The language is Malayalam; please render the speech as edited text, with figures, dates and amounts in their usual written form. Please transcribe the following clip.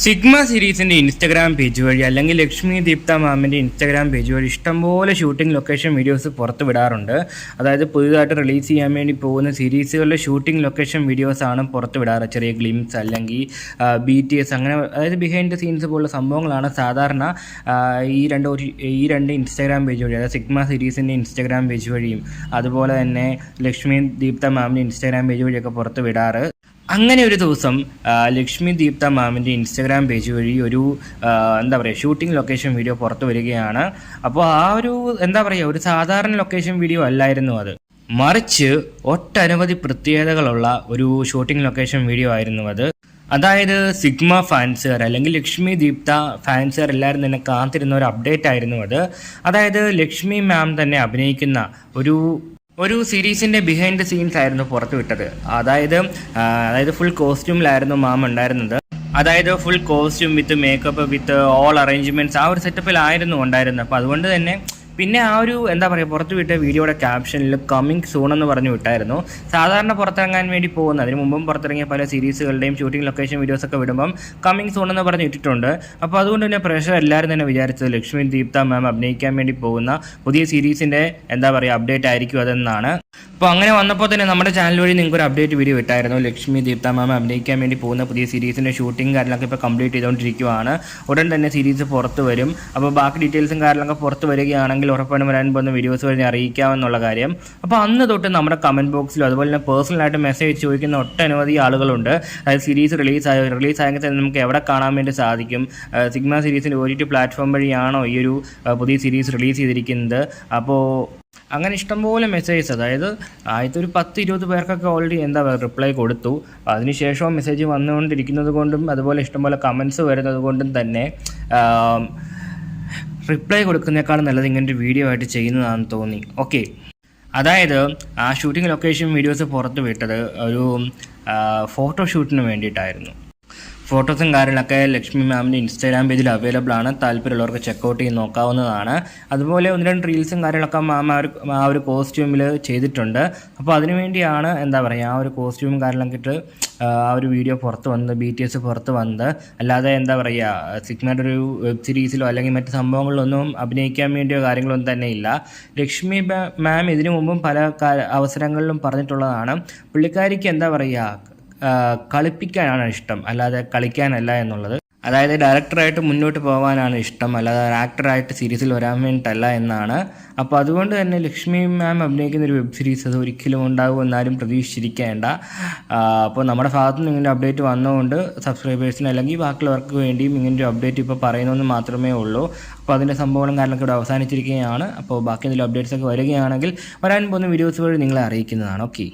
സിഗ്മ സീരീസിൻ്റെ ഇൻസ്റ്റഗ്രാം പേജ് വഴി അല്ലെങ്കിൽ ലക്ഷ്മി ദീപ്ത മാമിൻ്റെ ഇൻസ്റ്റഗ്രാം പേജ് വഴി ഇഷ്ടംപോലെ ഷൂട്ടിംഗ് ലൊക്കേഷൻ വീഡിയോസ് പുറത്ത് വിടാറുണ്ട്. അതായത് പുതുതായിട്ട് റിലീസ് ചെയ്യാൻ വേണ്ടി പോകുന്ന സീരീസുകളുടെ ഷൂട്ടിംഗ് ലൊക്കേഷൻ വീഡിയോസാണ് പുറത്ത് വിടാറ്. ചെറിയ ഗ്ലിംസ് അല്ലെങ്കിൽ BTS അങ്ങനെ, അതായത് ബിഹൈൻഡ് ദ സീൻസ് പോലുള്ള സംഭവങ്ങളാണ് സാധാരണ ഈ രണ്ട് ഇൻസ്റ്റഗ്രാം പേജ് വഴി, അതായത് സിഗ്മ സീരീസിൻ്റെ ഇൻസ്റ്റഗ്രാം പേജ് വഴിയും അതുപോലെ തന്നെ ലക്ഷ്മി ദീപ്ത മാമിൻ്റെ ഇൻസ്റ്റഗ്രാം പേജ് വഴിയൊക്കെ പുറത്ത് വിടാറ്. അങ്ങനെ ഒരു ദിവസം ലക്ഷ്മി ദീപ്ത മാമിൻ്റെ ഇൻസ്റ്റഗ്രാം പേജ് വഴി ഒരു ഷൂട്ടിംഗ് ലൊക്കേഷൻ വീഡിയോ പുറത്ത് വരികയാണ്. അപ്പോൾ ഒരു സാധാരണ ലൊക്കേഷൻ വീഡിയോ അല്ലായിരുന്നു അത്, മറിച്ച് ഒട്ടനവധി പ്രത്യേകതകളുള്ള ഒരു ഷൂട്ടിംഗ് ലൊക്കേഷൻ വീഡിയോ ആയിരുന്നു അത്. അതായത് സിഗ്മ ഫാൻസുകാർ അല്ലെങ്കിൽ ലക്ഷ്മി ദീപ്ത ഫാൻസുകാർ എല്ലാവരും തന്നെ കാത്തിരുന്ന ഒരു അപ്ഡേറ്റ് ആയിരുന്നു അത്. അതായത് ലക്ഷ്മി മാം തന്നെ അഭിനയിക്കുന്ന ഒരു സീരീസിൻ്റെ ബിഹൈൻഡ് ദ സീൻസ് ആയിരുന്നു പുറത്തു വിട്ടത്. അതായത് ഫുൾ കോസ്റ്റ്യൂമിലായിരുന്നു മാം ഉണ്ടായിരുന്നത്. അതായത് full costume with makeup with all arrangements, ആ ഒരു സെറ്റപ്പിലായിരുന്നു ഉണ്ടായിരുന്നത്. അപ്പോൾ അതുകൊണ്ട് തന്നെ പിന്നെ പുറത്തു വിട്ട വീഡിയോയുടെ ക്യാപ്ഷനിൽ കമ്മിങ് സൂൺ എന്ന് പറഞ്ഞു വിട്ടായിരുന്നു. സാധാരണ പുറത്തിറങ്ങാൻ വേണ്ടി പോകുന്ന, അതിന് മുമ്പും പുറത്തിറങ്ങിയ പല സീരീസുകളുടെയും ഷൂട്ടിംഗ് ലൊക്കേഷൻ വീഡിയോസൊക്കെ വിടുമ്പം കമ്മിങ് സൂൺ എന്ന് പറഞ്ഞു ഇട്ടിട്ടുണ്ട്. അപ്പോൾ അതുകൊണ്ട് തന്നെ പ്രേക്ഷകർ എല്ലാവരും തന്നെ വിചാരിച്ചത് ലക്ഷ്മി ദീപ്ത മാം അഭിനയിക്കാൻ വേണ്ടി പോകുന്ന പുതിയ സീരീസിൻ്റെ അപ്ഡേറ്റ് ആയിരിക്കും അതെന്നാണ്. അപ്പോൾ അങ്ങനെ വന്നപ്പോൾ തന്നെ നമ്മുടെ ചാനൽ വഴി നിങ്ങൾക്ക് ഒരു അപ്ഡേറ്റ് വീഡിയോ ഇട്ടായിരുന്നു. ലക്ഷ്മി ദീപ്ത മാം അഭിനയിക്കാൻ വേണ്ടി പോകുന്ന പുതിയ സീരീസിൻ്റെ ഷൂട്ടിംഗ് കാര്യങ്ങളൊക്കെ ഇപ്പോൾ കംപ്ലീറ്റ് ചെയ്തുകൊണ്ടിരിക്കുകയാണ്. ഉടൻ തന്നെ സീരീസ് പുറത്ത് വരും. അപ്പോൾ ബാക്കി ഡീറ്റെയിൽസും കാര്യങ്ങളൊക്കെ പുറത്ത് വരികയാണെങ്കിൽ ഉറപ്പായിട്ടും വരാൻ പോകുന്ന വീഡിയോസ് വഴി അറിയിക്കാമെന്നുള്ള കാര്യം. അപ്പോൾ അന്ന് തൊട്ട് നമ്മുടെ കമൻറ്റ് ബോക്സിലും അതുപോലെ തന്നെ പേഴ്സണലായിട്ട് മെസ്സേജ് ചോദിക്കുന്ന ഒട്ടനവധി ആളുകളുണ്ട്. അതായത് സീരീസ് റിലീസായെങ്കിൽ തന്നെ നമുക്ക് എവിടെ കാണാൻ വേണ്ടി സാധിക്കും, സിഗ്മ സീരീസിൻ്റെ OTT പ്ലാറ്റ്ഫോം വഴിയാണോ ഈ ഒരു പുതിയ സീരീസ് റിലീസ് ചെയ്തിരിക്കുന്നത്. അപ്പോൾ അങ്ങനെ ഇഷ്ടംപോലെ മെസ്സേജസ്, അതായത് ആദ്യത്തെ ഒരു 10-20 പേർക്കൊക്കെ ഓൾറെഡി റിപ്ലൈ കൊടുത്തു. അതിനുശേഷവും മെസ്സേജ് വന്നുകൊണ്ടിരിക്കുന്നത് കൊണ്ടും അതുപോലെ ഇഷ്ടംപോലെ കമൻസ് വരുന്നത് കൊണ്ടും തന്നെ റിപ്ലൈ കൊടുക്കുന്നേക്കാളും നല്ലത് ഇങ്ങനൊരു വീഡിയോ ആയിട്ട് ചെയ്യുന്നതാണെന്ന് തോന്നി. ഓക്കെ, അതായത് ആ ഷൂട്ടിംഗ് ലൊക്കേഷൻ വീഡിയോസ് പുറത്ത് വിട്ടത് ഒരു ഫോട്ടോഷൂട്ടിന് വേണ്ടിയിട്ടായിരുന്നു. ഫോട്ടോസും കാര്യങ്ങളൊക്കെ ലക്ഷ്മി മാമിൻ്റെ ഇൻസ്റ്റാഗ്രാം പേജിൽ അവൈലബിൾ ആണ്. താല്പര്യമുള്ളവർക്ക് ചെക്കൗട്ട് ചെയ്ത് നോക്കാവുന്നതാണ്. അതുപോലെ 1-2 റീൽസും കാര്യങ്ങളൊക്കെ മാം ആ ഒരു കോസ്റ്റ്യൂമിൽ ചെയ്തിട്ടുണ്ട്. അപ്പോൾ അതിനുവേണ്ടിയാണ് ആ ഒരു കോസ്റ്റ്യൂമും കാര്യങ്ങളൊക്കെ ഇട്ട് ആ ഒരു വീഡിയോ പുറത്ത് വന്നത്, BTS പുറത്ത് വന്നത്. അല്ലാതെ സിഗ്മയുടെ ഒരു വെബ് സീരീസിലോ അല്ലെങ്കിൽ മറ്റ് സംഭവങ്ങളിലൊന്നും അഭിനയിക്കാൻ വേണ്ടിയോ കാര്യങ്ങളൊന്നും തന്നെ ഇല്ല. ലക്ഷ്മി മാം ഇതിനു മുമ്പും പല അവസരങ്ങളിലും പറഞ്ഞിട്ടുള്ളതാണ്, പുള്ളിക്കാരിക്ക് കളിപ്പിക്കാനാണ് ഇഷ്ടം, അല്ലാതെ കളിക്കാനല്ല എന്നുള്ളത്. അതായത് ഡയറക്ടറായിട്ട് മുന്നോട്ട് പോകാനാണ് ഇഷ്ടം, അല്ലാതെ ആക്ടറായിട്ട് സീരീസിൽ വരാൻ വേണ്ടിയിട്ടല്ല എന്നാണ്. അപ്പോൾ അതുകൊണ്ട് തന്നെ ലക്ഷ്മി മാം അഭിനയിക്കുന്ന ഒരു വെബ് സീരീസ് അത് ഒരിക്കലും ഉണ്ടാകുമെന്നാലും പ്രതീക്ഷിച്ചിരിക്കേണ്ട. അപ്പോൾ നമ്മുടെ ഭാഗത്തു നിന്ന് ഇങ്ങനെ അപ്ഡേറ്റ് വന്നതുകൊണ്ട് സബ്സ്ക്രൈബേഴ്സിന് അല്ലെങ്കിൽ ബാക്കിയുള്ളവർക്ക് വേണ്ടിയും ഇങ്ങനൊരു അപ്ഡേറ്റ് ഇപ്പോൾ പറയുന്നതെന്ന് മാത്രമേ ഉള്ളൂ. അപ്പോൾ അതിൻ്റെ സംഭവങ്ങളും കാര്യങ്ങളൊക്കെ ഇവിടെ അവസാനിച്ചിരിക്കുകയാണ്. അപ്പോൾ ബാക്കി എന്തെങ്കിലും അപ്ഡേറ്റ്സ് ഒക്കെ വരികയാണെങ്കിൽ വരാൻ പോകുന്ന വീഡിയോസ് വഴി നിങ്ങളെ അറിയിക്കുന്നതാണ്. ഓക്കെ.